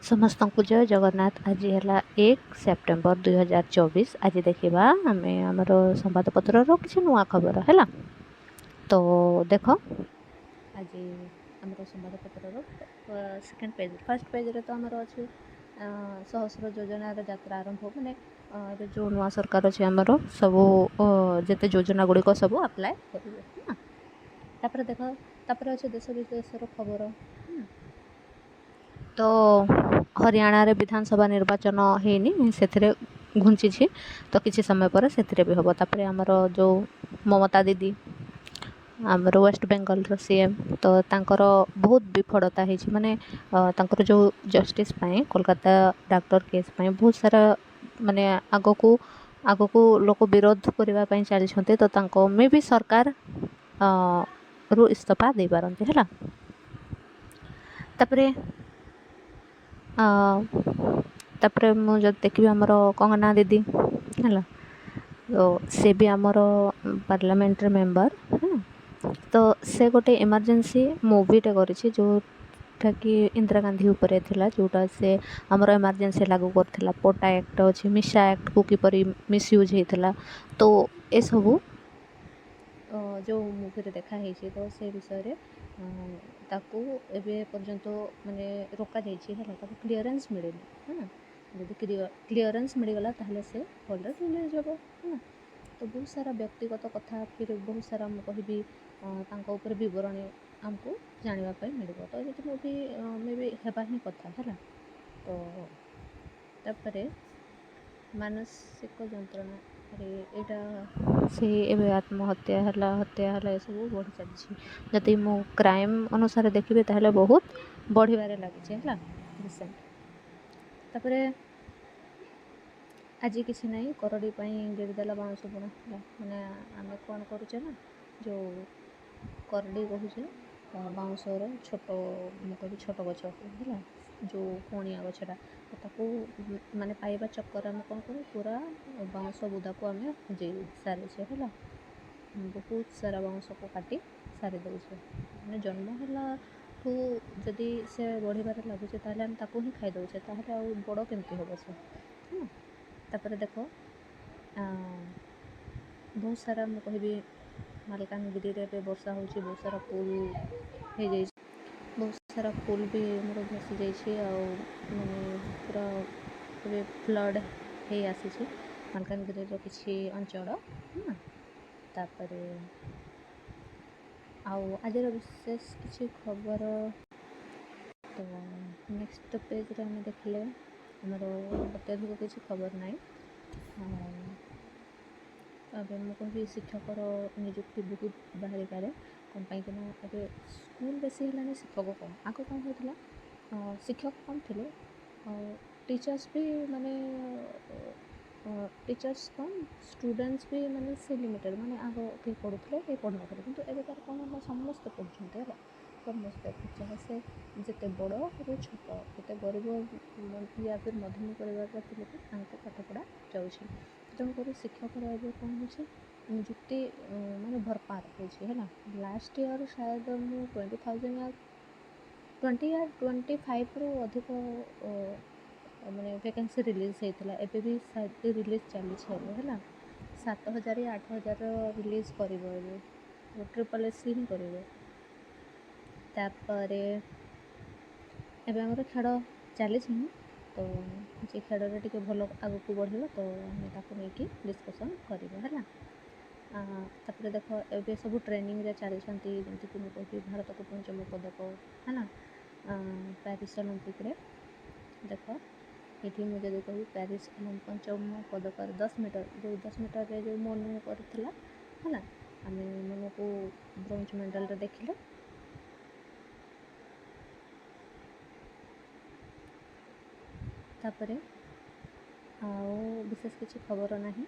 समस्त को जय जगन्नाथ। आज है 1 सेप्टेम्बर 2024। आज देखा आम आमर संवादपत्र किसी नुआ खबर है। तो देख आज आम संवादपत्र सेकेंड पेज फर्स्ट पेज रे तो आमर अच्छे सहस्र योजनार यात्रा आरंभ माने जो नुआ सरकार अच्छे आमर सब जिते योजना गुड़िक सब अप्लाई करेंगे। देख तापर अच्छे देश विदेशर खबर। तो हरियाणा रे विधानसभा निर्वाचन हैनी से घुंची तो किसी समय पर से भी हम। तापर आमर जो ममता दीदी आमर वेस्ट बेंगल सीएम तो तांकर बहुत विफलता है माने तांकर जो जस्टिस कोलकाता डॉक्टर केस बहुत सारा माने आग को लोक विरोध करने चलते तो तांको में भी सरकार रु इस्तीफा दे पारती है। तापर मुझे देखी आमर कंगना दीदी है तो से भी आमर पार्लियामेंट मेंबर है। तो से गोटे इमरजेंसी मूवीटे करी जोटा कि इंदिरा गांधी उपरे थिला जोटा से आमर इमरजेंसी लागू करथिला। पोटा एक्ट अच्छी मिशा एक्ट को किपरि मिसयूज होता तो ये सब जो मूवी देखाई तो से विषय ताकू एबे पर्यंत माने रोका है क्लीयरेंस मिले है। जब क्लीयरेंस मिलगला ताहले से भले रिलीज हम है। तो बहुत सारा व्यक्तिगत कथा फिर बहुत सारा कहि ऊपर बरणी आमको जानापी मिल तो ये मूवी मे भी हेबा ही कथा है। तो तापर मानसिक जंत्रणा यहाँ से एवं आत्महत्या हत्या ये सब बढ़ी चली जदि मो क्राइम अनुसार देखिए ताहले बहुत बढ़िबारे लगी है रिसेंट। तापर आज किसी ना करड़ी गिरिदेला बाउंस बुणा मैंने आम कौन करुचे ना जो करड़ी कहुचे बाउंसर छोट मुझे छोट गछ है जो कोणिया गछटा ताकू माने पाइबा चक्कर आम कौन करूँ पूरा बाउंस बुदा को आम हजे सारीचे है। बहुत सारा बाउंस को काटी सारी दौचे मैंने जन्म है ठू जदि से बढ़िबार लगुचे ताहले आम ताकू ही खाई दौचे ताहले आ बड़ केमती हम से है। तापर देख बहुत सारा मुझे कहबी मालकानगिरी रे वर्षा होची बहुत सारा पुल हो जाए बहुत सारा पुल भी मोर धसी जाइए माने पूरा फ्लड हो आसी मालकानगिरी किसी अंचल। तापर आज विशेष किसी खबर तो नेक्स्ट पेज रे हमें देखले आमर अत्यधिक किसी खबर ना। अबे मुझे कहबी शिक्षकर निजुक्ति बहुत बाहरी पारे कौन पाई स्कूल बेसी है शिक्षक कम आग कौन होता शिक्षक कम थे टीचर्स भी माने टीचर्स कम स्टूडेंट्स भी माने से लिमिटेड माने आग किए पढ़ुले किए पढ़ु ना कि एवं कौन है समस्ते पढ़ुते है समस्ते चाहे से जिते बड़ रू छोट जिते गरीब या फिर मध्यम परिवार लोग पाठ पढ़ा जाऊँगी तेणुक शिक्षक कौन हो निजुक्ति माने भरपार है। लास्ट ईयर शायद मुझे 20,000 या 20 या 25 रु अधिक माने वैकेंसी रिलीज होता एबे भी शायद रिलीज चली है 7,000 या 8,000 रिलीज कर ट्रिपल एस ही कर। तापर एबे हमर खेल चली तो जे खेल टे भल आग को बढ़ तो आम नहीं डिस्कसन करा है। तापर देख ए सब ट्रेनिंग रे चली जमीक मुझे कहती भारत को पंचम पदक है पेरिस ओलंपिक रे देख ये मुझे जब कह पेरिस पंचम पदक 10 मीटर जो 10 मीटर रे जो मनु करथिला है आम मनु को ब्रोंज मेडल रे देखिले। तापर विशेष किसी खबर ना है।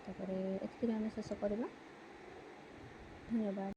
तापर एतिक आम शेष करवा। धन्यवाद।